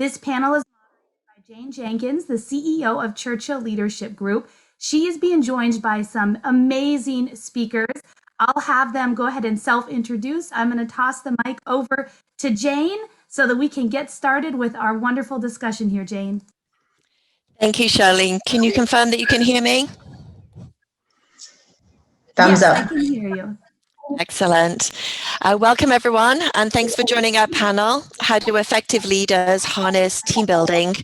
This panel is by Jayne Jenkins, the CEO of Churchill Leadership Group. She is being joined by some amazing speakers. I'll have them go ahead and self-introduce. I'm going to toss the mic over to Jayne so that we can get started with our wonderful discussion here, Jayne. Thank you, Charlene. Can you confirm that you can hear me? Thumbs up. I can hear you. Excellent. Welcome, everyone, and thanks for joining our panel, How Do Effective Leaders Harness Team Building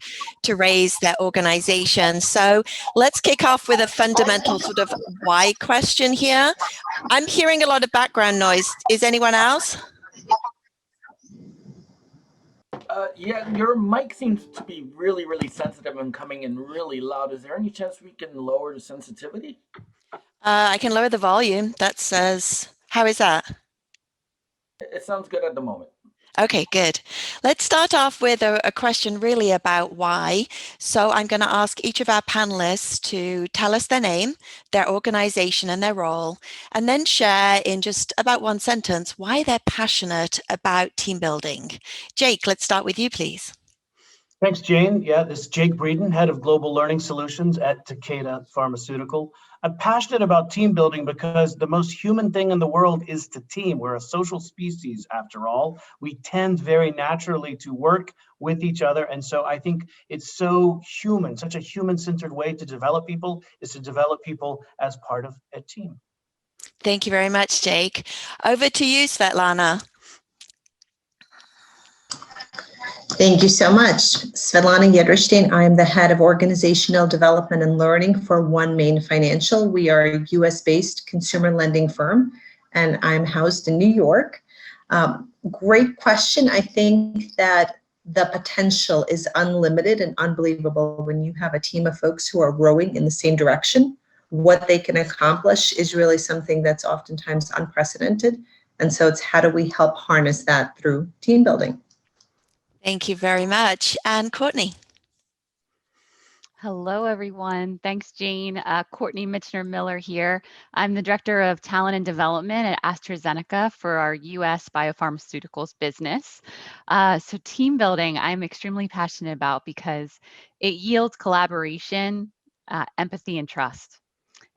to Raise Their Organization? So let's kick off with a fundamental sort of why question here. I'm hearing a lot of background noise. Is anyone else? Yeah, your mic seems to be really, really sensitive and coming in really loud. Is there any chance we can lower the sensitivity? I can lower the volume. That says, how is that? It sounds good at the moment. Okay, good. Let's start off with a question really about why. So I'm going to ask each of our panelists to tell us their name, their organization and their role, and then share in just about one sentence why they're passionate about team building. Jake, let's start with you, please. Thanks, Jayne. Yeah, this is Jake Breeden, Head of Global Learning Solutions at Takeda Pharmaceutical. I'm passionate about team building because the most human thing in the world is to team. We're a social species, after all. We tend very naturally to work with each other. And so I think it's so human, such a human-centered way to develop people is to develop people as part of a team. Thank you very much, Jake. Over to you, Svetlana. Thank you so much. Svetlana Yedreshteyn. I am the head of organizational development and learning for OneMain Financial. We are a US-based consumer lending firm, and I'm housed in New York. Great question. I think that the potential is unlimited and unbelievable when you have a team of folks who are rowing in the same direction. What they can accomplish is really something that's oftentimes unprecedented. And so it's how do we help harness that through team building? Thank you very much. And Courtney. Hello, everyone. Thanks, Jayne. Courtney Michener here. I'm the Director of Talent and Development at AstraZeneca for our US biopharmaceuticals business. So team building, I'm extremely passionate about because it yields collaboration, empathy, and trust.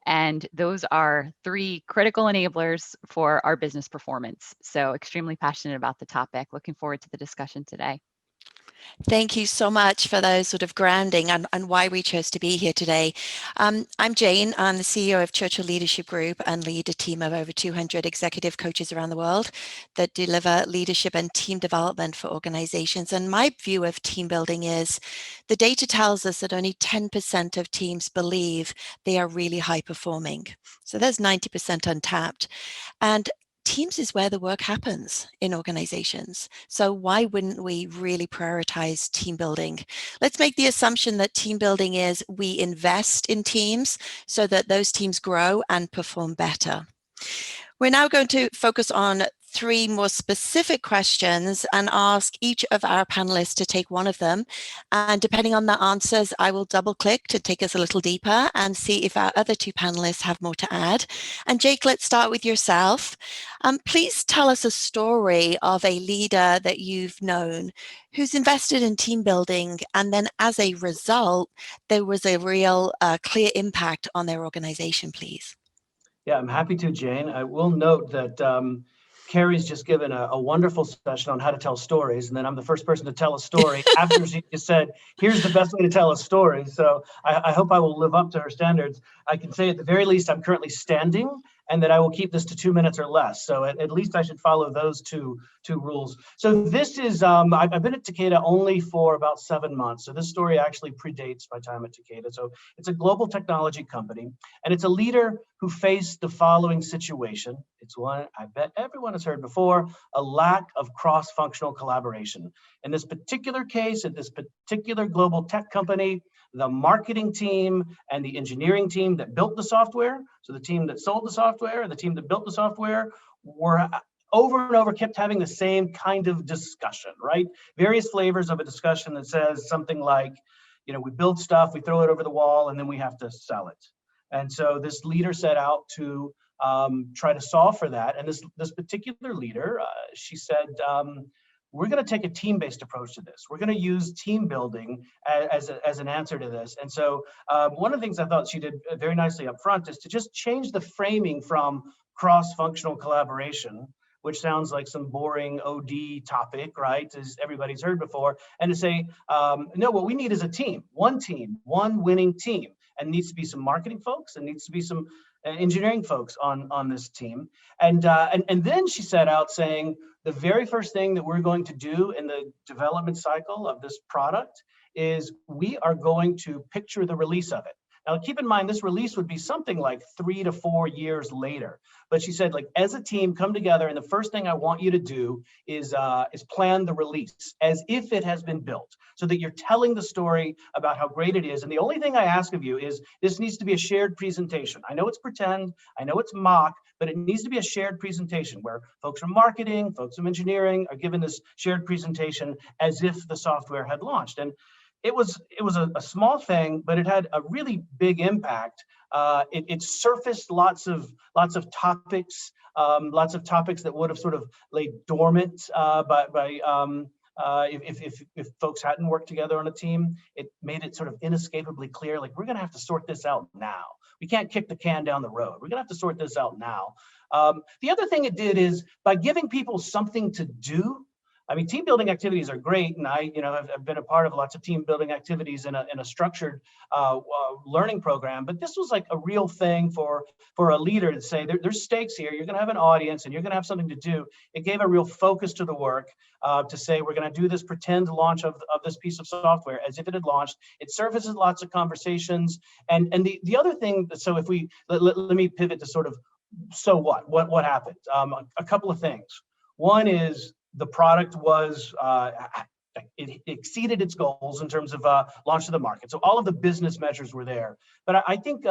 And those are three critical enablers for our business performance. So extremely passionate about the topic. Looking forward to the discussion today. Thank you so much for those sort of grounding and why we chose to be here today. I'm Jayne. I'm the CEO of Churchill Leadership Group and lead a team of over 200 executive coaches around the world that deliver leadership and team development for organizations. And my view of team building is the data tells us that only 10% of teams believe they are really high performing. So there's 90% untapped. And teams is where the work happens in organizations. So why wouldn't we really prioritize team building? Let's make the assumption that team building is we invest in teams so that those teams grow and perform better. We're now going to focus on three more specific questions and ask each of our panelists to take one of them. And depending on the answers, I will double click to take us a little deeper and see if our other two panelists have more to add. And Jake, let's start with yourself. Please tell us a story of a leader that you've known who's invested in team building, and then as a result, there was a real clear impact on their organization, please. Yeah, I'm happy to, Jayne. I will note that Carrie's just given a wonderful session on how to tell stories, and then I'm the first person to tell a story after she just said, here's the best way to tell a story. So I hope I will live up to her standards. I can say at the very least, I'm currently standing, and that I will keep this to 2 minutes or less. So at least I should follow those two rules. So this is, I've been at Takeda only for about 7 months. So this story actually predates my time at Takeda. So it's a global technology company, and it's a leader who faced the following situation. It's one I bet everyone has heard before, a lack of cross-functional collaboration. In this particular case, at this particular global tech company, the marketing team and the engineering team that built the software, so the team that sold the software and the team that built the software, were over and over kept having the same kind of discussion, right? Various flavors of a discussion that says something like, you know, we build stuff, we throw it over the wall, and then we have to sell it. And so this leader set out to try to solve for that. And this particular leader, she said, we're going to take a team-based approach to this. We're going to use team building as an answer to this. And so one of the things I thought she did very nicely up front is to just change the framing from cross-functional collaboration, which sounds like some boring OD topic, right, as everybody's heard before, and to say, no, what we need is a team, one winning team, and needs to be some marketing folks, and needs to be some engineering folks on this team. And then she set out saying, the very first thing that we're going to do in the development cycle of this product is we are going to picture the release of it. Now, keep in mind, this release would be something like 3 to 4 years later. But she said, like, as a team, come together, and the first thing I want you to do is plan the release as if it has been built, so that you're telling the story about how great it is. And the only thing I ask of you is this needs to be a shared presentation. I know it's pretend, I know it's mock, but it needs to be a shared presentation where folks from marketing, folks from engineering are given this shared presentation as if the software had launched. And it was a small thing, but it had a really big impact. It surfaced lots of topics, that would have sort of laid dormant if folks hadn't worked together on a team. It made it sort of inescapably clear, like, we're going to have to sort this out now. We can't kick the can down the road. We're going to have to sort this out now. The other thing it did is, by giving people something to do, I mean, team building activities are great, and I've been a part of lots of team building activities in a structured learning program. But this was like a real thing for a leader to say, there's stakes here. You're going to have an audience, and you're going to have something to do. It gave a real focus to the work to say, we're going to do this pretend launch of this piece of software as if it had launched. It surfaces lots of conversations, and the other thing. So if we let me pivot to sort of, so what happened? A couple of things. One is, the product was, it exceeded its goals in terms of launch to the market. So all of the business measures were there. But I think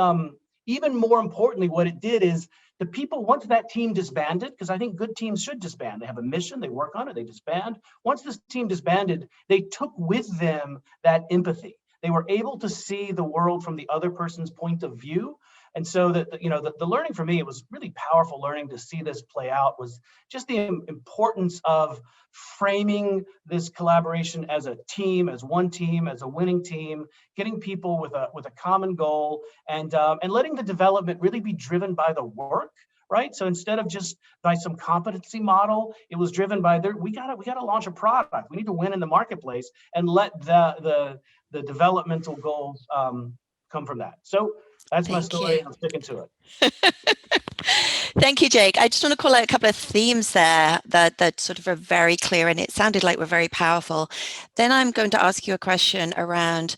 even more importantly, what it did is, the people, once that team disbanded, because I think good teams should disband. They have a mission, they work on it, they disband. Once this team disbanded, they took with them that empathy. They were able to see the world from the other person's point of view. And so the learning for me, it was really powerful learning to see this play out, was just the importance of framing this collaboration as a team, as one team, as a winning team, getting people with a common goal, and letting the development really be driven by the work. Right. So instead of just by some competency model, it was driven by we gotta launch a product. We need to win in the marketplace, and let the developmental goals come from that. So that's my story, and I'm sticking to it. Thank you, Jake. I just want to call out a couple of themes there that sort of are very clear, and it sounded like were very powerful. Then I'm going to ask you a question around,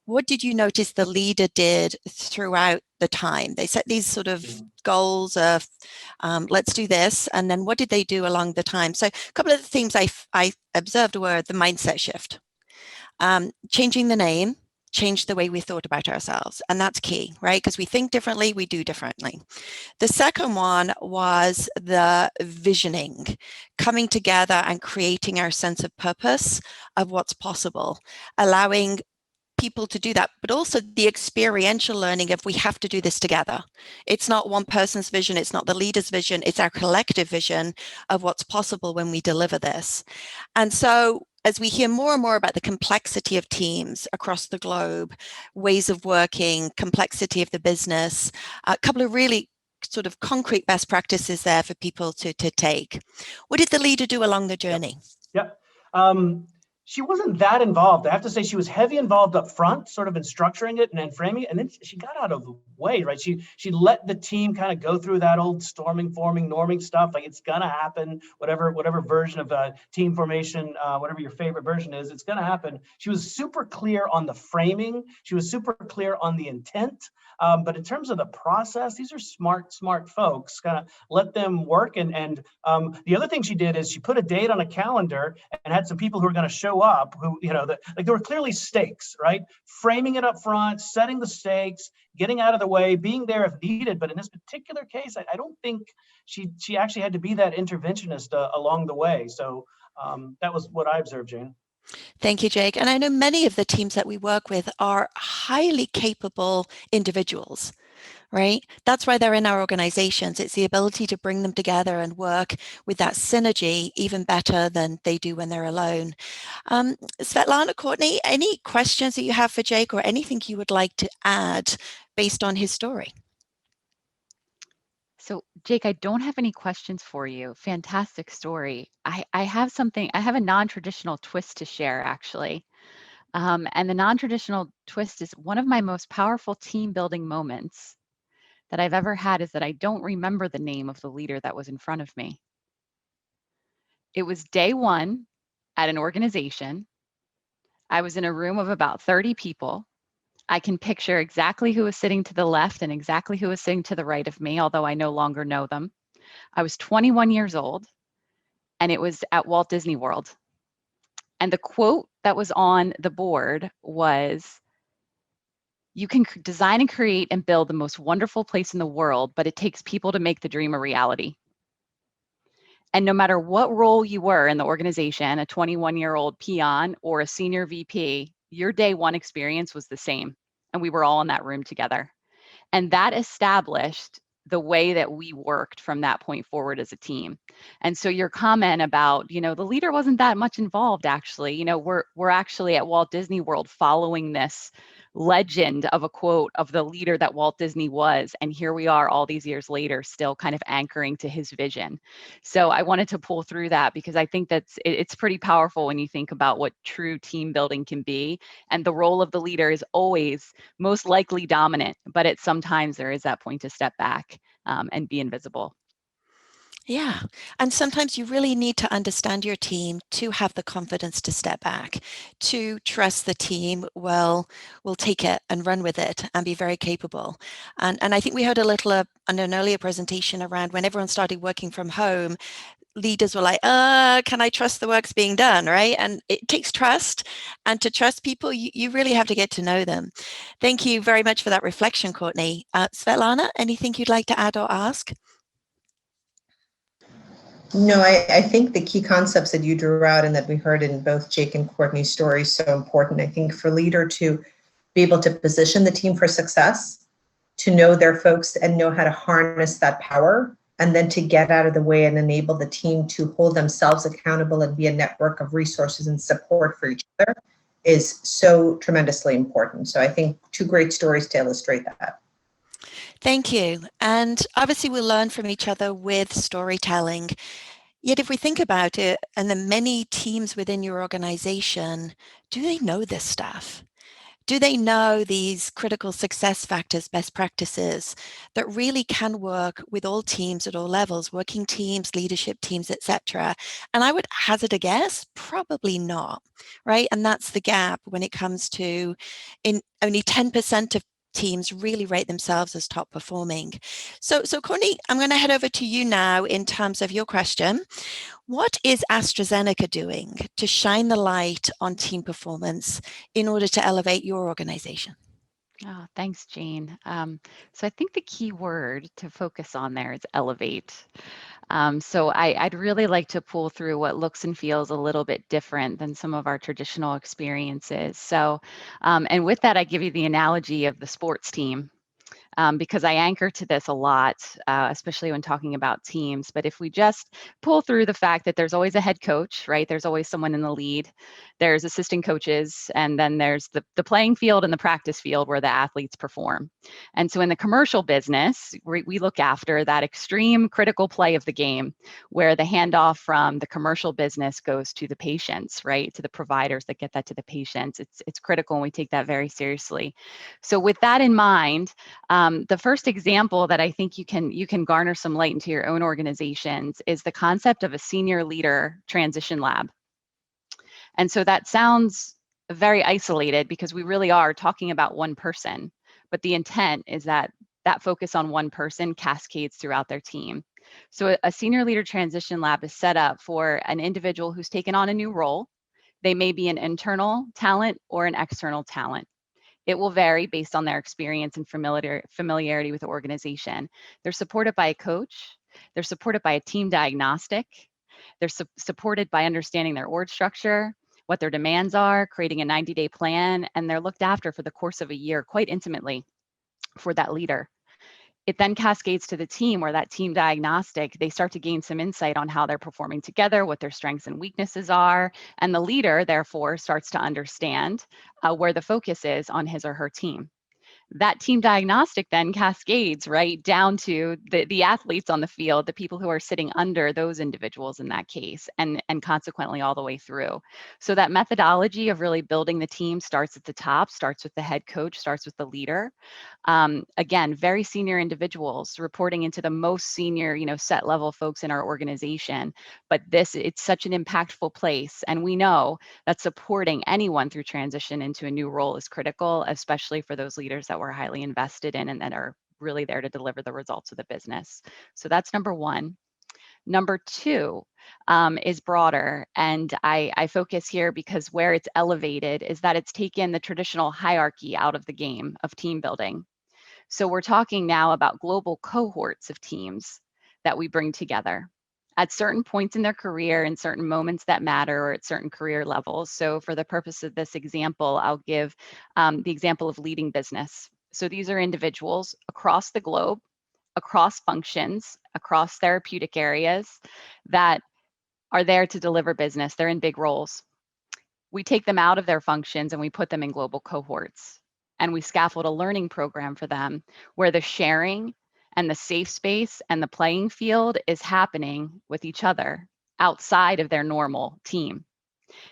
what did you notice the leader did throughout the time? They set these sort of goals of, let's do this, and then what did they do along the time? So a couple of the themes I observed were the mindset shift, changing the name, change the way we thought about ourselves. And that's key, right? Because we think differently, we do differently. The second one was the visioning, coming together and creating our sense of purpose of what's possible, allowing people to do that, but also the experiential learning of, we have to do this together. It's not one person's vision, it's not the leader's vision, it's our collective vision of what's possible when we deliver this. And so as we hear more and more about the complexity of teams across the globe, ways of working, complexity of the business, a couple of really sort of concrete best practices there for people to take. What did the leader do along the journey? Yep. She wasn't that involved. I have to say, she was heavy involved up front, sort of in structuring it and then framing it. And then she got out of the way, right? She let the team kind of go through that old storming, forming, norming stuff. Like, it's gonna happen, whatever version of team formation, whatever your favorite version is, it's gonna happen. She was super clear on the framing. She was super clear on the intent. But in terms of the process, these are smart folks. Kind of let them work. And the other thing she did is she put a date on a calendar and had some people who were going to show up. Who, like, there were clearly stakes, right? Framing it up front, setting the stakes, getting out of the way, being there if needed. But in this particular case, I don't think she actually had to be that interventionist along the way. So that was what I observed, Jayne. Thank you, Jake. And I know many of the teams that we work with are highly capable individuals, right? That's why they're in our organizations. It's the ability to bring them together and work with that synergy even better than they do when they're alone. Svetlana, Courtney, any questions that you have for Jake or anything you would like to add based on his story? So, Jake, I don't have any questions for you. Fantastic story. I have something, I have a non-traditional twist to share, actually. And the non-traditional twist is one of my most powerful team building moments that I've ever had is that I don't remember the name of the leader that was in front of me. It was day one at an organization. I was in a room of about 30 people. I can picture exactly who was sitting to the left and exactly who was sitting to the right of me, although I no longer know them. I was 21 years old, and it was at Walt Disney World. And the quote that was on the board was, "You can design and create and build the most wonderful place in the world, but it takes people to make the dream a reality." And no matter what role you were in the organization, a 21-year-old peon or a senior VP, your day one experience was the same. And we were all in that room together. And that established the way that we worked from that point forward as a team. And so your comment about, the leader wasn't that much involved actually, we're actually at Walt Disney World following this legend of a quote of the leader that Walt Disney was. And here we are all these years later, still kind of anchoring to his vision. So I wanted to pull through that because I think it's pretty powerful when you think about what true team building can be. And the role of the leader is always most likely dominant, but at sometimes there is that point to step back and be invisible. Yeah. And sometimes you really need to understand your team to have the confidence to step back, to trust the team will take it and run with it and be very capable. And I think we heard a little on an earlier presentation around when everyone started working from home, leaders were like, can I trust the work's being done, right? And it takes trust. And to trust people, you really have to get to know them. Thank you very much for that reflection, Courtney. Svetlana, anything you'd like to add or ask? No, I think the key concepts that you drew out and that we heard in both Jake and Courtney's stories so important. I think for leader to be able to position the team for success, to know their folks and know how to harness that power, and then to get out of the way and enable the team to hold themselves accountable and be a network of resources and support for each other is so tremendously important. So I think two great stories to illustrate that. Thank you. And obviously we learn from each other with storytelling. Yet if we think about it, and the many teams within your organization, do they know this stuff? Do they know these critical success factors, best practices that really can work with all teams at all levels, working teams, leadership teams, etc.? And I would hazard a guess, probably not, right? And that's the gap when it comes to in only 10% of teams really rate themselves as top performing. So Courtney, I'm going to head over to you now in terms of your question. What is AstraZeneca doing to shine the light on team performance in order to elevate your organization? Oh, thanks, Jayne. So I think the key word to focus on there is elevate. So I'd really like to pull through what looks and feels a little bit different than some of our traditional experiences. So, and with that, I give you the analogy of the sports team. Because I anchor to this a lot, especially when talking about teams. But if we just pull through the fact that there's always a head coach, right? There's always someone in the lead. There's assistant coaches, and then there's the playing field and the practice field where the athletes perform. And so in the commercial business, we look after that extreme critical play of the game where the handoff from the commercial business goes to the patients, right? To the providers that get that to the patients. It's critical, and we take that very seriously. So with that in mind, the first example that I think you can garner some light into your own organizations is the concept of a senior leader transition lab. And so that sounds very isolated because we really are talking about one person, but the intent is that that focus on one person cascades throughout their team. So a senior leader transition lab is set up for an individual who's taken on a new role. They may be an internal talent or an external talent. It will vary based on their experience and familiarity with the organization. They're supported by a coach. They're supported by a team diagnostic. They're supported by understanding their org structure, what their demands are, creating a 90-day plan, and they're looked after for the course of a year quite intimately for that leader. It then cascades to the team, where that team diagnostic, they start to gain some insight on how they're performing together, what their strengths and weaknesses are. And the leader, therefore, starts to understand where the focus is on his or her team. That team diagnostic then cascades right down to the athletes on the field, the people who are sitting under those individuals in that case, and consequently all the way through. So that methodology of really building the team starts at the top, starts with the head coach, starts with the leader. Again, very senior individuals reporting into the most senior, set level folks in our organization. But it's such an impactful place. And we know that supporting anyone through transition into a new role is critical, especially for those leaders that we're highly invested in and that are really there to deliver the results of the business. So that's number one. Number two is broader, and I focus here because where it's elevated is that it's taken the traditional hierarchy out of the game of team building. So we're talking now about global cohorts of teams that we bring together at certain points in their career, in certain moments that matter, or at certain career levels. So for the purpose of this example, I'll give the example of leading business. So these are individuals across the globe, across functions, across therapeutic areas that are there to deliver business. They're in big roles. We take them out of their functions and we put them in global cohorts. And we scaffold a learning program for them where the sharing and the safe space and the playing field is happening with each other outside of their normal team.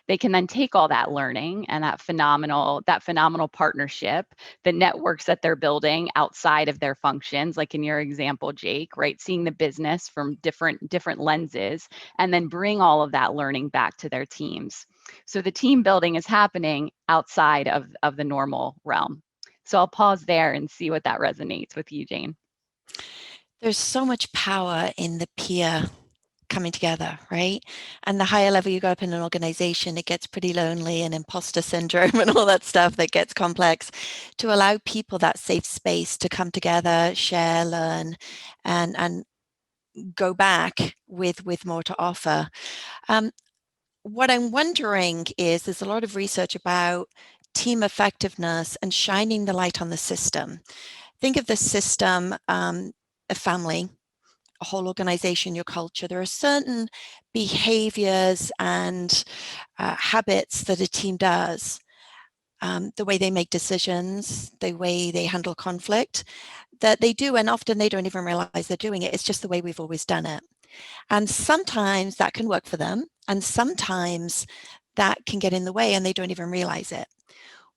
They can then take all that learning and that phenomenal partnership, the networks that they're building outside of their functions, like in your example, Jake, right? Seeing the business from different lenses, and then bring all of that learning back to their teams. So the team building is happening outside of the normal realm. So I'll pause there and see what that resonates with you, Jayne. There's so much power in the peer coming together, right? And the higher level you go up in an organization, it gets pretty lonely and imposter syndrome and all that stuff that gets complex. To allow people that safe space to come together, share, learn, and go back with more to offer. What I'm wondering is there's a lot of research about team effectiveness and shining the light on the system. Think of the system, a family, a whole organization, your culture. There are certain behaviors and habits that a team does, the way they make decisions, the way they handle conflict, that they do, and often they don't even realize they're doing it. It's just the way we've always done it. And sometimes that can work for them, and sometimes that can get in the way and they don't even realize it.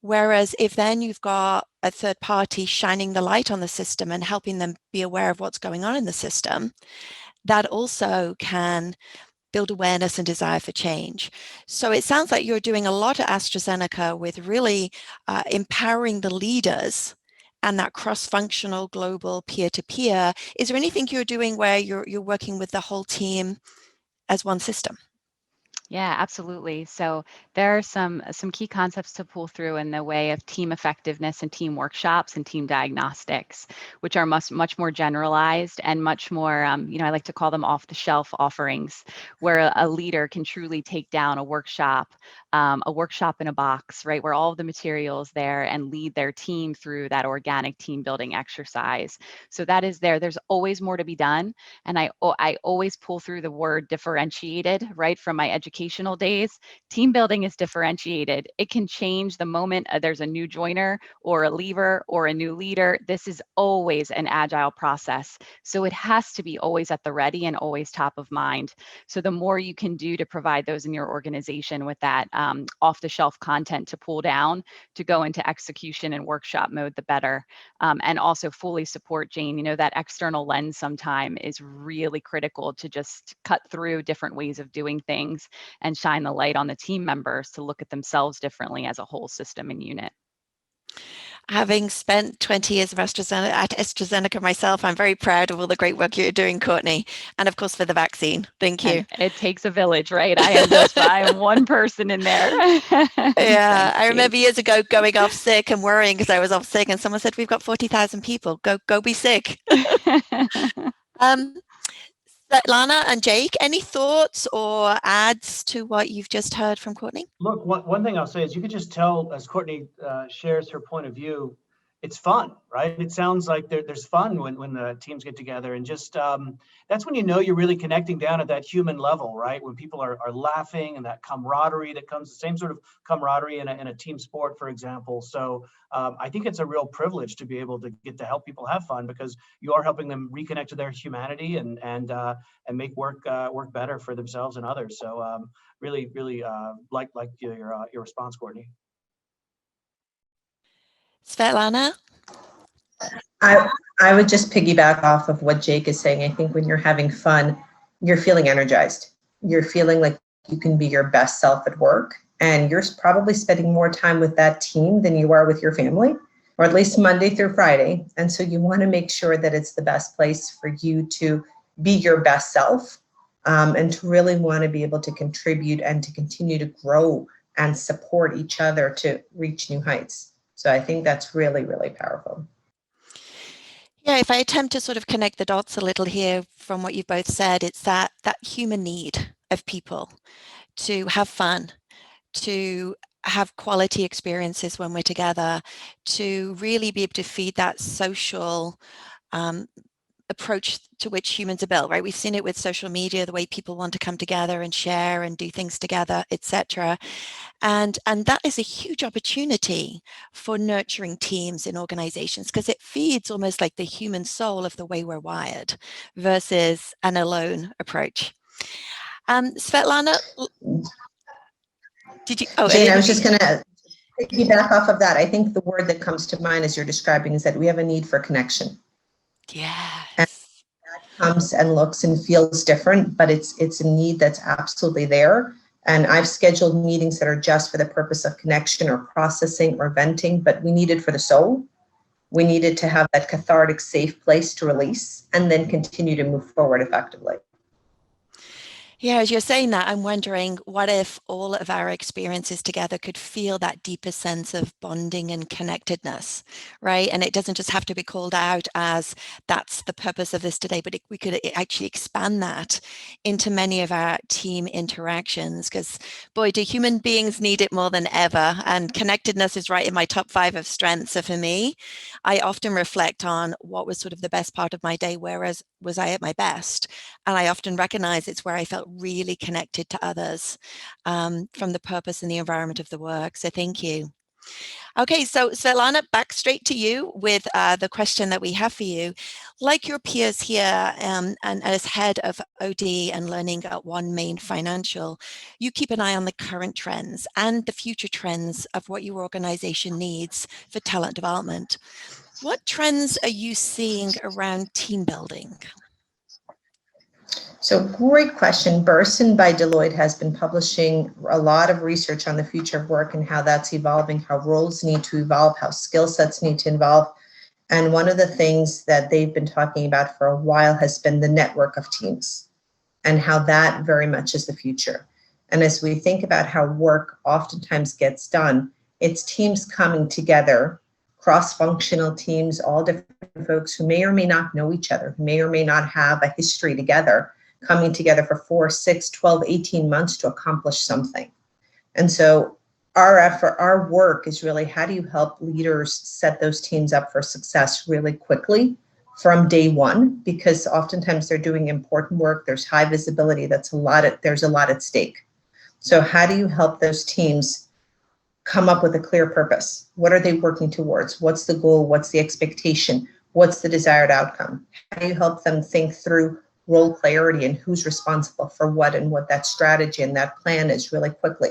Whereas if then you've got a third party shining the light on the system and helping them be aware of what's going on in the system, that also can build awareness and desire for change. So it sounds like you're doing a lot at AstraZeneca with really empowering the leaders and that cross-functional global peer-to-peer. Is there anything you're doing where you're working with the whole team as one system? Yeah, absolutely. So there are some key concepts to pull through in the way of team effectiveness and team workshops and team diagnostics, which are much more generalized and much more, I like to call them off-the-shelf offerings, where a leader can truly take down a workshop in a box, right, where all of the materials there and lead their team through that organic team building exercise. So that is there. There's always more to be done, and I always pull through the word differentiated, right, from my educational days. Team building is differentiated. It can change the moment there's a new joiner or a leaver or a new leader. This is always an agile process. So it has to be always at the ready and always top of mind. So the more you can do to provide those in your organization with that off-the-shelf content to pull down to go into execution and workshop mode, the better. And also fully support, Jayne, that external lens sometime is really critical to just cut through different ways of doing things and shine the light on the team members to look at themselves differently as a whole system and unit. Having spent 20 years at AstraZeneca myself, I'm very proud of all the great work you're doing, Courtney, and of course for the vaccine. Thank you. And it takes a village, right? I am one person in there. Yeah, Thanks, I remember years ago going off sick and worrying because I was off sick, and someone said, "We've got 40,000 people. Go be sick." Svetlana and Jake, any thoughts or adds to what you've just heard from Courtney? Look, one thing I'll say is you could just tell as Courtney shares her point of view, it's fun, right? It sounds like there's fun when the teams get together, and just that's when you know you're really connecting down at that human level, right? When people are laughing, and that camaraderie that comes, the same sort of camaraderie in a team sport, for example. So I think it's a real privilege to be able to get to help people have fun, because you are helping them reconnect to their humanity and make work better for themselves and others. So really like your response, Courtney. Svetlana? I would just piggyback off of what Jake is saying. I think when you're having fun, you're feeling energized. You're feeling like you can be your best self at work, and you're probably spending more time with that team than you are with your family, or at least Monday through Friday. And so you want to make sure that it's the best place for you to be your best self, and to really want to be able to contribute and to continue to grow and support each other to reach new heights. So I think that's really, really powerful. Yeah, if I attempt to sort of connect the dots a little here from what you've both said, it's that human need of people to have fun, to have quality experiences when we're together, to really be able to feed that social approach to which humans are built, right? We've seen it with social media, the way people want to come together and share and do things together, etc. And that is a huge opportunity for nurturing teams in organizations, because it feeds almost like the human soul of the way we're wired versus an alone approach. Svetlana, did you? Oh, Jayne, I was just going to piggyback off of that. I think the word that comes to mind as you're describing is that we have a need for connection. Yes. And that comes and looks and feels different, but it's a need that's absolutely there. And I've scheduled meetings that are just for the purpose of connection or processing or venting, but we need it for the soul. We needed to have that cathartic, safe place to release and then continue to move forward effectively. Yeah, as you're saying that, I'm wondering, what if all of our experiences together could feel that deeper sense of bonding and connectedness, right? And it doesn't just have to be called out as that's the purpose of this today, but we could actually expand that into many of our team interactions, because boy, do human beings need it more than ever. And connectedness is right in my top 5 of strengths. So for me, I often reflect on what was sort of the best part of my day, whereas was I at my best? And I often recognize it's where I felt really connected to others, from the purpose and the environment of the work. So thank you. Okay, so Svetlana, back straight to you with the question that we have for you. Like your peers here, and as head of OD and learning at OneMain Financial, you keep an eye on the current trends and the future trends of what your organization needs for talent development. What trends are you seeing around team building? So great question. Burson by Deloitte has been publishing a lot of research on the future of work and how that's evolving, how roles need to evolve, how skill sets need to evolve. And one of the things that they've been talking about for a while has been the network of teams and how that very much is the future. And as we think about how work oftentimes gets done, it's teams coming together, cross-functional teams, all different folks who may or may not know each other, who may or may not have a history together, coming together for 4, 6, 12, 18 months to accomplish something. And so our effort, our work is really, how do you help leaders set those teams up for success really quickly from day one? Because oftentimes they're doing important work. There's high visibility. There's a lot at stake. So how do you help those teams come up with a clear purpose? What are they working towards? What's the goal? What's the expectation? What's the desired outcome? How do you help them think through role clarity and who's responsible for what and what that strategy and that plan is really quickly?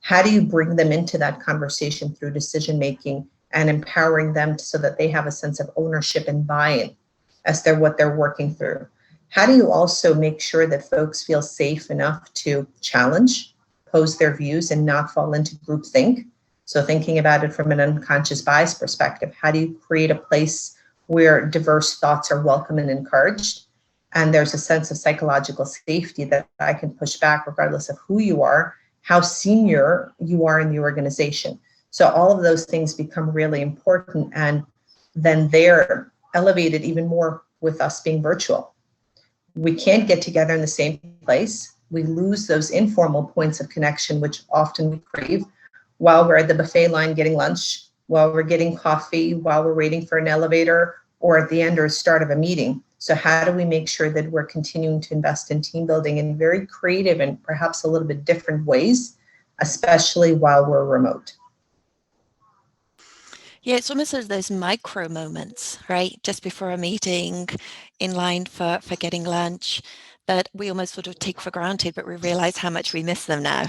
How do you bring them into that conversation through decision making and empowering them so that they have a sense of ownership and buy-in as to what they're working through? How do you also make sure that folks feel safe enough to challenge, pose their views, and not fall into groupthink? So thinking about it from an unconscious bias perspective, how do you create a place where diverse thoughts are welcome and encouraged? And there's a sense of psychological safety that I can push back regardless of who you are, how senior you are in the organization. So all of those things become really important, and then they're elevated even more with us being virtual. We can't get together in the same place. We lose those informal points of connection, which often we crave while we're at the buffet line getting lunch while we're getting coffee, while we're waiting for an elevator, or at the end or start of a meeting. So how do we make sure that we're continuing to invest in team building in very creative and perhaps a little bit different ways, especially while we're remote? Yeah, it's almost as those micro moments, right? Just before a meeting, in line for getting lunch, that we almost sort of take for granted, but we realize how much we miss them now.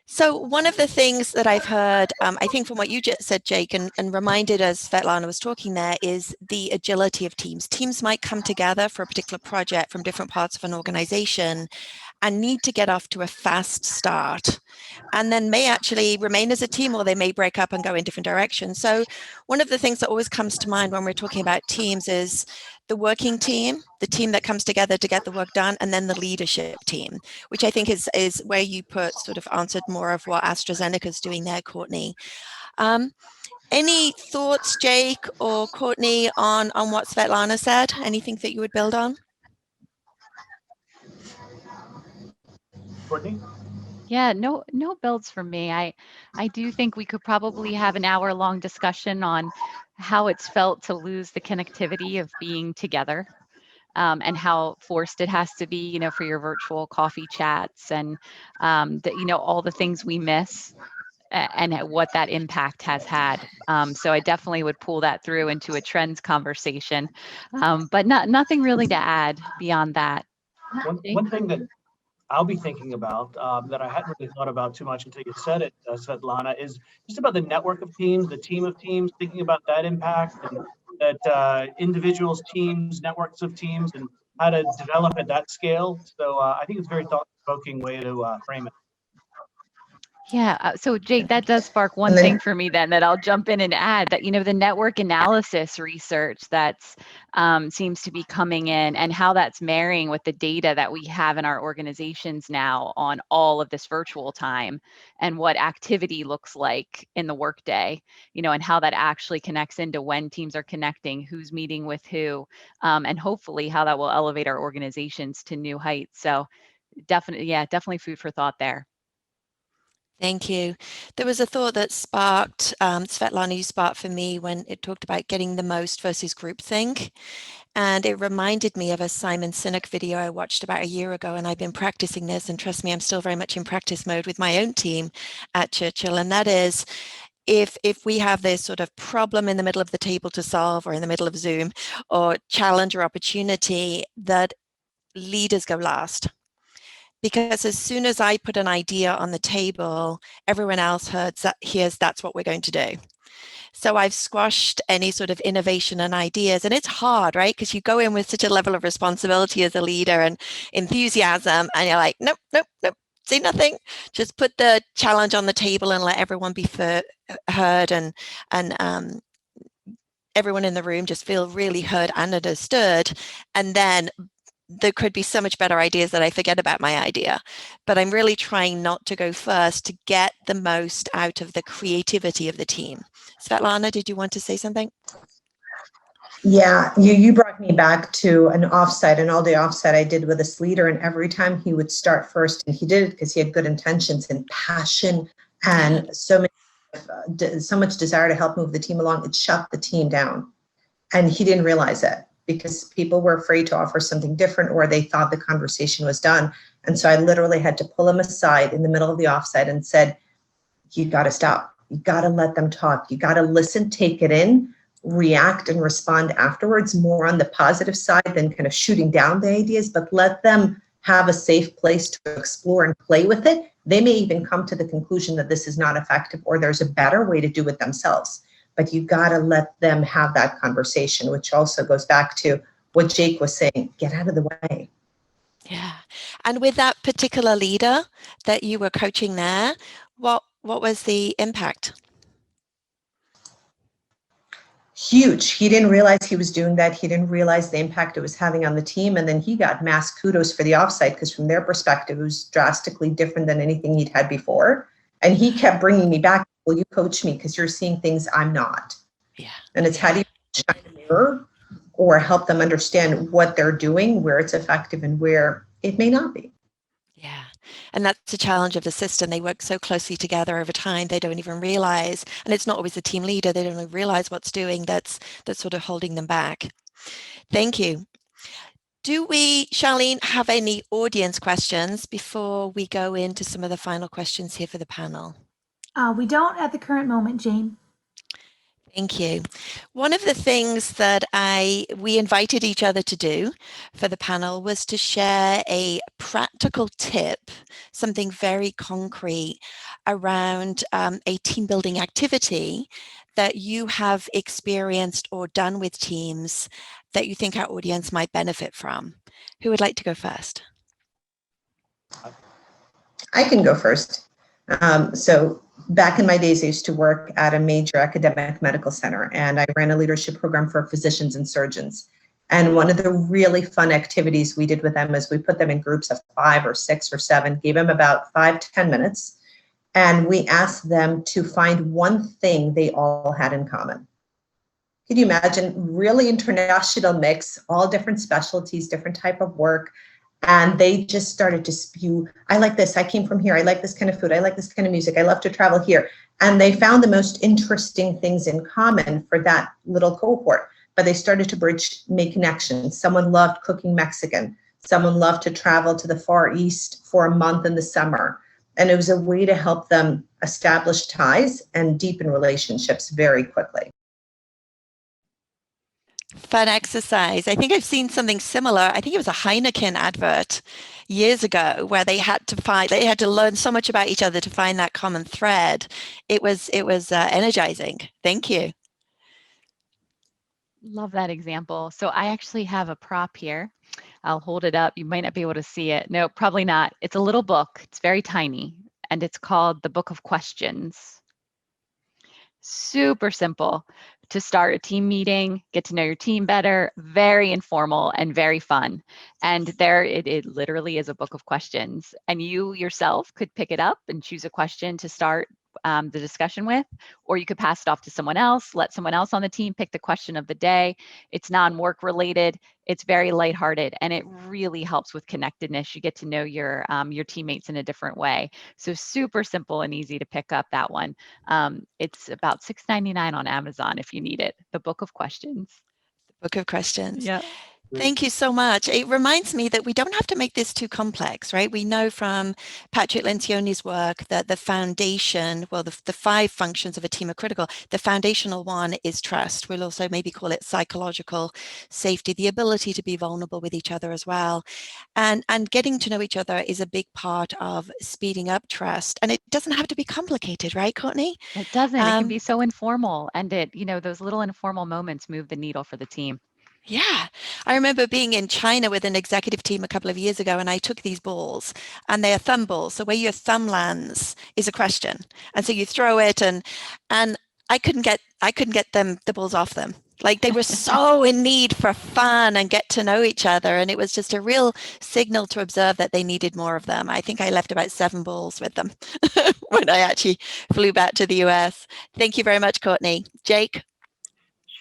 So one of the things that I've heard, I think from what you just said, Jake, and reminded as Svetlana was talking there, is the agility of teams. Teams might come together for a particular project from different parts of an organization and need to get off to a fast start, and then may actually remain as a team, or they may break up and go in different directions. So one of the things that always comes to mind when we're talking about teams is the working team, the team that comes together to get the work done, and then the leadership team, which I think is where you put sort of answered more of what AstraZeneca is doing there, Courtney. Any thoughts, Jake or Courtney, on what Svetlana said? Anything that you would build on? Courtney? Yeah, no builds for me. I do think we could probably have an hour-long discussion on how it's felt to lose the connectivity of being together, and how forced it has to be, for your virtual coffee chats and all the things we miss, and what that impact has had. So I definitely would pull that through into a trends conversation, but nothing really to add beyond that. Jake? One thing that I'll be thinking about that I hadn't really thought about too much until you said it, Svetlana, is just about the network of teams, the team of teams, thinking about that impact, and that individuals, teams, networks of teams, and how to develop at that scale. So I think it's a very thought-provoking way to frame it. Yeah. So Jake, that does spark one And then thing for me then that I'll jump in and add that, the network analysis research that's seems to be coming in, and how that's marrying with the data that we have in our organizations now on all of this virtual time, and what activity looks like in the workday, and how that actually connects into when teams are connecting, who's meeting with who, and hopefully how that will elevate our organizations to new heights. So definitely food for thought there. Thank you. There was a thought that sparked, Svetlana, you sparked for me when it talked about getting the most versus groupthink. And it reminded me of a Simon Sinek video I watched about a year ago, and I've been practicing this, and trust me, I'm still very much in practice mode with my own team at Churchill. And that is, if we have this sort of problem in the middle of the table to solve, or in the middle of Zoom, or challenge or opportunity, that leaders go last. Because as soon as I put an idea on the table, everyone else hears that's what we're going to do. So I've squashed any sort of innovation and ideas. And it's hard, right? Because you go in with such a level of responsibility as a leader and enthusiasm, and you're like, nope, say nothing. Just put the challenge on the table and let everyone be heard, and everyone in the room just feel really heard and understood. And then there could be so much better ideas that I forget about my idea. But I'm really trying not to go first, to get the most out of the creativity of the team. Svetlana, did you want to say something? Yeah, you brought me back to an offsite, an all-day offsite I did with this leader, and every time he would start first, and he did it because he had good intentions and passion and so much desire to help move the team along, it shut the team down. And he didn't realize it, because people were afraid to offer something different, or they thought the conversation was done. And so I literally had to pull him aside in the middle of the offsite and said, you got to stop. You got to let them talk. You got to listen, take it in, react and respond afterwards, more on the positive side than kind of shooting down the ideas, but let them have a safe place to explore and play with it. They may even come to the conclusion that this is not effective, or there's a better way to do it themselves. But you got to let them have that conversation, which also goes back to what Jake was saying, get out of the way. Yeah. And with that particular leader that you were coaching there, what was the impact? Huge. He didn't realize he was doing that. He didn't realize the impact it was having on the team. And then he got mass kudos for the offsite, because from their perspective, it was drastically different than anything he'd had before. And he kept bringing me back, well, you coach me because you're seeing things I'm not. Yeah. And it's how do you shine a mirror or help them understand what they're doing, where it's effective and where it may not be. Yeah. And that's the challenge of the system. They work so closely together over time, they don't even realize, and it's not always the team leader, they don't even realize what's doing that's sort of holding them back. Thank you. Do we, Charlene, have any audience questions before we go into some of the final questions here for the panel? We don't at the current moment, Jayne. Thank you. One of the things that we invited each other to do for the panel was to share a practical tip, something very concrete around a team building activity that you have experienced or done with teams that you think our audience might benefit from. Who would like to go first? I can go first. So back in my days, I used to work at a major academic medical center, and I ran a leadership program for physicians and surgeons. And one of the really fun activities we did with them is we put them in groups of 5 or 6 or 7, gave them about 5 to 10 minutes, and we asked them to find one thing they all had in common. Can you imagine? Really international mix, all different specialties, different type of work. And they just started to spew, I like this, I came from here, I like this kind of food, I like this kind of music, I love to travel here. And they found the most interesting things in common for that little cohort. But they started to make connections. Someone loved cooking Mexican. Someone loved to travel to the Far East for a month in the summer. And it was a way to help them establish ties and deepen relationships very quickly. Fun exercise. I think I've seen something similar. I think it was a Heineken advert years ago where they had to learn so much about each other to find that common thread. It was energizing. Thank you. Love that example. So I actually have a prop here. I'll hold it up. You might not be able to see it. No, probably not. It's a little book. It's very tiny, and it's called The Book of Questions. Super simple to start a team meeting, get to know your team better, very informal and very fun. And there it literally is a book of questions. And you yourself could pick it up and choose a question to start the discussion with, or you could pass it off to someone else, let someone else on the team pick the question of the day. It's non-work related. It's very lighthearted, and it really helps with connectedness. You get to know your teammates in a different way. So super simple and easy to pick up that one. It's about $6.99 on Amazon if you need it. The Book of Questions. The Book of Questions. Yeah. Thank you so much. It reminds me that we don't have to make this too complex, right? We know from Patrick Lencioni's work that the foundation, well, the 5 functions of a team are critical. The foundational one is trust. We'll also maybe call it psychological safety, the ability to be vulnerable with each other as well. And getting to know each other is a big part of speeding up trust. And it doesn't have to be complicated, right, Courtney? It doesn't. It can be so informal. And those little informal moments move the needle for the team. Yeah, I remember being in China with an executive team a couple of years ago, and I took these balls, and they are thumb balls. So where your thumb lands is a question, and so you throw it, and I couldn't get the balls off them. Like they were so in need for fun and get to know each other, and it was just a real signal to observe that they needed more of them. I think I left about 7 balls with them when I actually flew back to the US. Thank you very much, Courtney. Jake.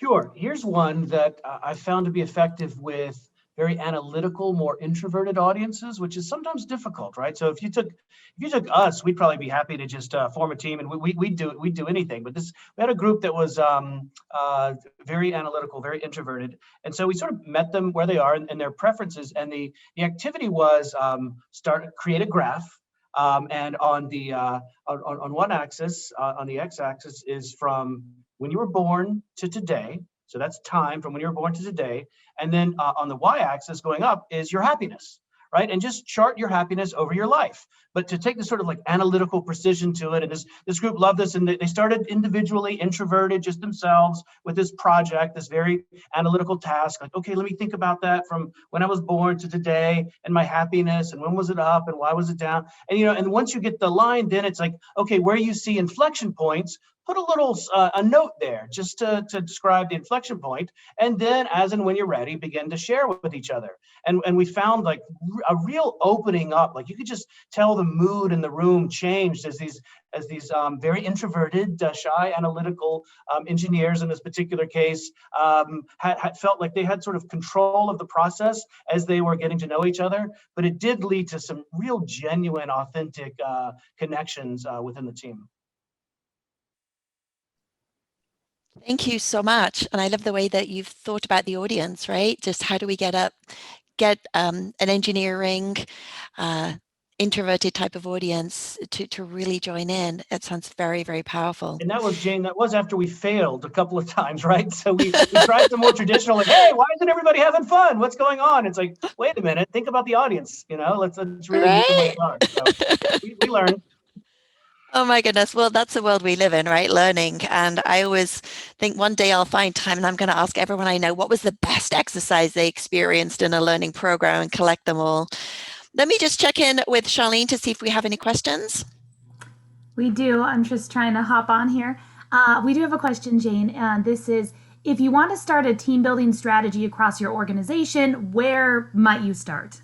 Sure. Here's one that I found to be effective with very analytical, more introverted audiences, which is sometimes difficult, right? So if you took us, we'd probably be happy to just form a team and we'd do anything. But we had a group that was very analytical, very introverted, and so we sort of met them where they are and their preferences. And the activity was create a graph. And on the on one axis, on the x-axis, is from when you were born to today. So that's time from when you were born to today. And then on the y-axis going up is your happiness, right? And just chart your happiness over your life. But to take this sort of like analytical precision to it, and this group loved this, and they started individually introverted, just themselves, with this project, this very analytical task. Like, okay, let me think about that from when I was born to today, and my happiness, and when was it up, and why was it down? And and once you get the line, then it's like, okay, where you see inflection points, put a little a note there just to describe the inflection point, and then as and when you're ready, begin to share with each other. And we found like a real opening up. Like you could just tell the mood in the room changed as these very introverted, shy, analytical engineers in this particular case had felt like they had sort of control of the process as they were getting to know each other. But it did lead to some real genuine, authentic connections within the team. Thank you so much. And I love the way that you've thought about the audience, right? Just how do we get an engineering, introverted type of audience to really join in? It sounds very, very powerful. And that was, Jane, that was after we failed a couple of times, right? So we tried some more traditional, like, hey, why isn't everybody having fun? What's going on? It's like, wait a minute, think about the audience, let's really meet them where they are. So we learned. Oh my goodness. Well, that's the world we live in, right? Learning. And I always think one day I'll find time and I'm going to ask everyone I know what was the best exercise they experienced in a learning program and collect them all. Let me just check in with Charlene to see if we have any questions. We do. I'm just trying to hop on here. We do have a question, Jane, and this is, if you want to start a team building strategy across your organization, where might you start?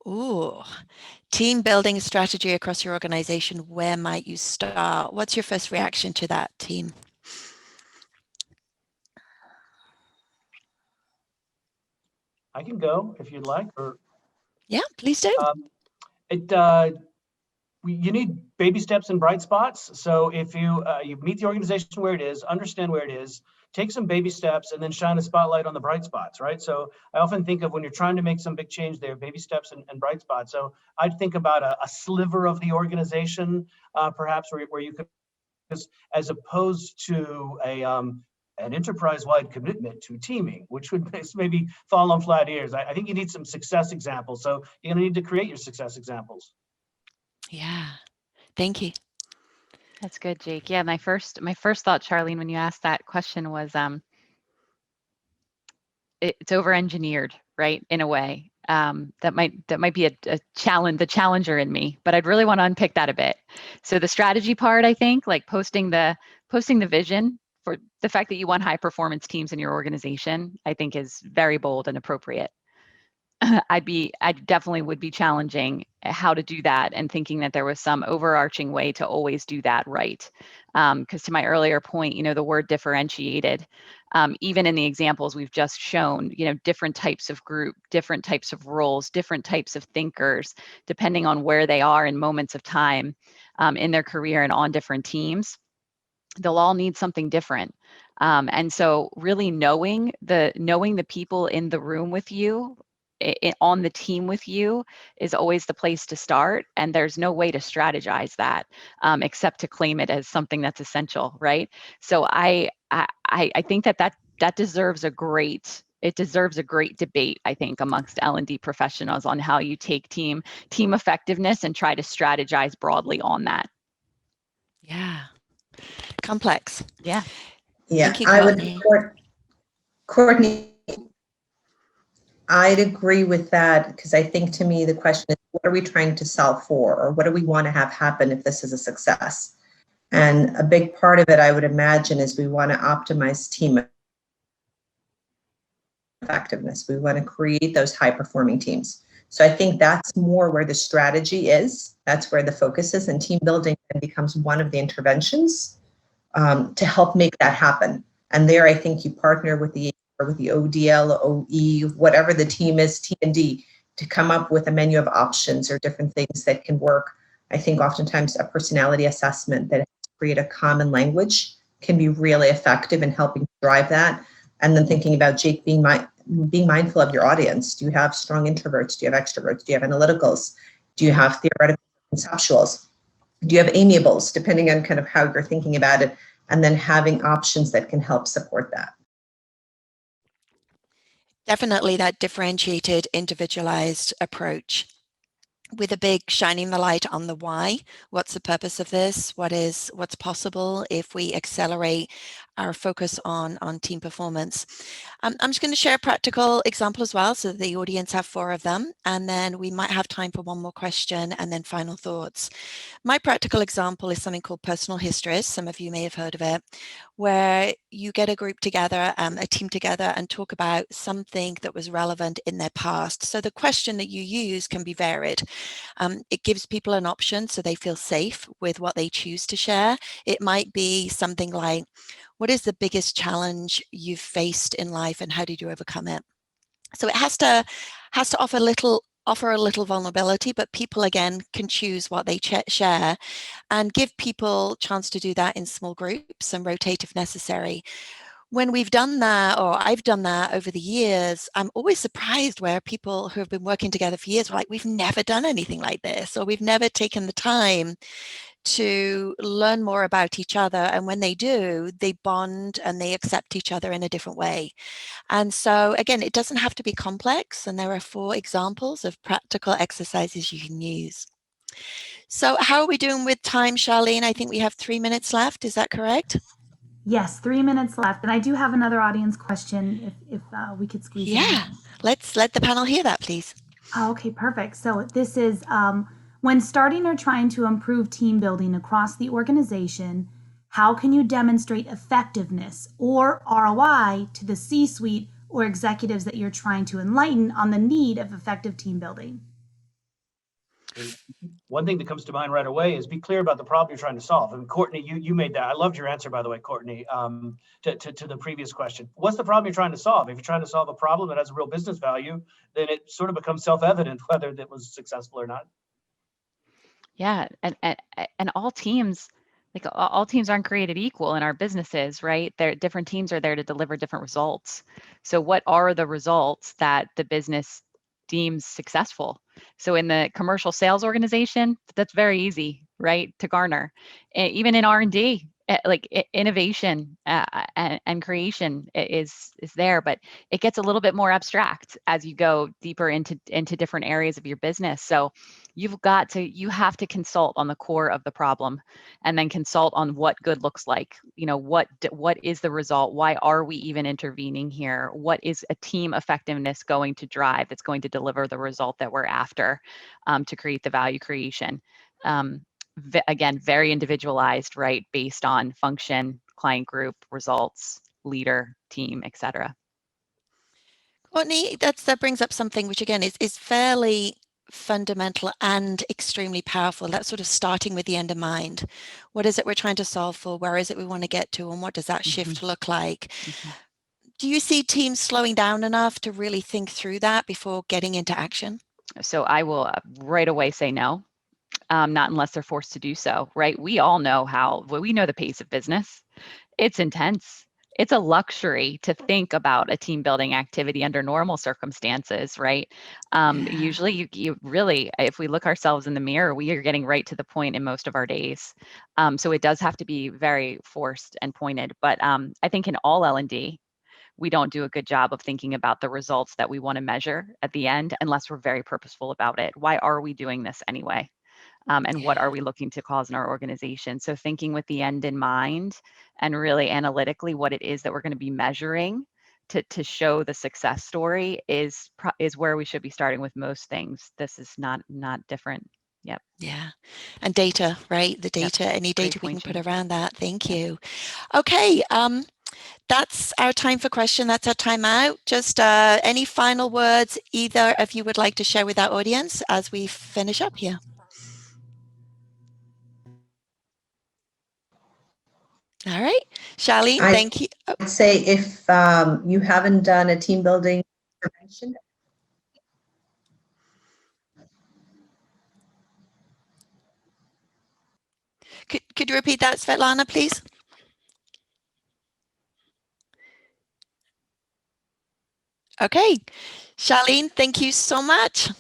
Ooh, team building strategy across your organization, where might you start? What's your first reaction to that, team? I can go if you'd like. Or yeah, please do. You need baby steps and bright spots. So if you meet the organization where it is, understand where it is, take some baby steps, and then shine a spotlight on the bright spots, right? So I often think of when you're trying to make some big change there, baby steps and bright spots. So I'd think about a sliver of the organization, perhaps where you could, as opposed to an enterprise-wide commitment to teaming, which would maybe fall on flat ears. I think you need some success examples. So you're gonna need to create your success examples. Yeah, thank you. That's good, Jake. Yeah, my first thought, Charlene, when you asked that question was, it's over-engineered, right? In a way, that might be a challenge, the challenger in me, but I'd really want to unpick that a bit. So the strategy part, I think, like posting the vision for the fact that you want high performance teams in your organization, I think is very bold and appropriate. I definitely would be challenging how to do that and thinking that there was some overarching way to always do that right. Because to my earlier point, the word differentiated, even in the examples we've just shown, different types of group, different types of roles, different types of thinkers, depending on where they are in moments of time in their career and on different teams, they'll all need something different. And so really knowing the people in the room with you, on the team with you, is always the place to start. And there's no way to strategize that except to claim it as something that's essential, right? So I think that deserves a great debate, I think, amongst L&D professionals on how you take team effectiveness and try to strategize broadly on that. Yeah, complex. Yeah. Thank you, Courtney, I'd agree with that, because I think, to me, the question is, what are we trying to solve for, or what do we want to have happen if this is a success? And a big part of it, I would imagine, is we want to optimize team effectiveness. We want to create those high-performing teams. So I think that's more where the strategy is. That's where the focus is, and team building then becomes one of the interventions to help make that happen. And there, I think you partner with the ODL, OE, whatever the team is, T&D, to come up with a menu of options or different things that can work. I think oftentimes a personality assessment that create a common language can be really effective in helping drive that. And then thinking about, Jake, being mindful of your audience. Do you have strong introverts? Do you have extroverts? Do you have analyticals? Do you have theoretical conceptuals? Do you have amiables, depending on kind of how you're thinking about it, and then having options that can help support that. Definitely that differentiated, individualized approach with a big shining the light on the why. What's the purpose of this? What's possible if we accelerate our focus on team performance? I'm just going to share a practical example as well, so the audience have 4 of them, and then we might have time for one more question and then final thoughts. My practical example is something called personal histories. Some of you may have heard of it, where you get a group together, a team together, and talk about something that was relevant in their past. So the question that you use can be varied. It gives people an option so they feel safe with what they choose to share. It might be something like, what is the biggest challenge you've faced in life and how did you overcome it? So it has to offer a little vulnerability, but people again can choose what they share and give people a chance to do that in small groups and rotate if necessary. When we've done that, or I've done that over the years, I'm always surprised where people who have been working together for years were like, we've never done anything like this, or we've never taken the time to learn more about each other. And when they do, they bond and they accept each other in a different way. And so again, it doesn't have to be complex. And there are 4 examples of practical exercises you can use. So how are we doing with time, Charlene? I think we have 3 minutes left. Is that correct? Yes, 3 minutes left. And I do have another audience question if we could squeeze it Yeah, in. let's let the panel hear that, please. Oh, okay, perfect. So this is when starting or trying to improve team building across the organization, how can you demonstrate effectiveness or ROI to the C-suite or executives that you're trying to enlighten on the need of effective team building? One thing that comes to mind right away is be clear about the problem you're trying to solve. And Courtney, you made that. I loved your answer, by the way, Courtney, to the previous question. What's the problem you're trying to solve? If you're trying to solve a problem that has a real business value, then it sort of becomes self-evident whether that was successful or not. Yeah, and all teams, like all teams aren't created equal in our businesses, right? Different teams are there to deliver different results. So what are the results that the business deems successful? So in the commercial sales organization, that's very easy, right, to garner. Even in R&D, innovation and creation is there, but it gets a little bit more abstract as you go deeper into different areas of your business. So you have to consult on the core of the problem and then consult on what good looks like. What is the result? Why are we even intervening here? What is a team effectiveness going to drive that's going to deliver the result that we're after, to create the value creation? Again, very individualized, right? Based on function, client group, results, leader, team, etc. Courtney, that brings up something which again is fairly fundamental and extremely powerful. That's sort of starting with the end in mind. What is it we're trying to solve for? Where is it we want to get to? And what does that shift look like? Do you see teams slowing down enough to really think through that before getting into action? So I will right away say no. Not unless they're forced to do so, right? We all know we know the pace of business. It's intense. It's a luxury to think about a team building activity under normal circumstances, right? Usually, you really, if we look ourselves in the mirror, we are getting right to the point in most of our days. So it does have to be very forced and pointed. But I think in all L&D, we don't do a good job of thinking about the results that we want to measure at the end unless we're very purposeful about it. Why are we doing this anyway? And what are we looking to cause in our organization? So thinking with the end in mind and really analytically what it is that we're going to be measuring to show the success story is where we should be starting with most things. This is not different. Yep. Yeah. And data, right? The data, any data we can put around that. Thank you. Okay. That's our time for question. That's our time out. Just any final words either of you would like to share with our audience as we finish up here? All right. Charlene, thank you. I'd say if you haven't done a team building intervention. Could you repeat that, Svetlana, please? Okay. Charlene, thank you so much.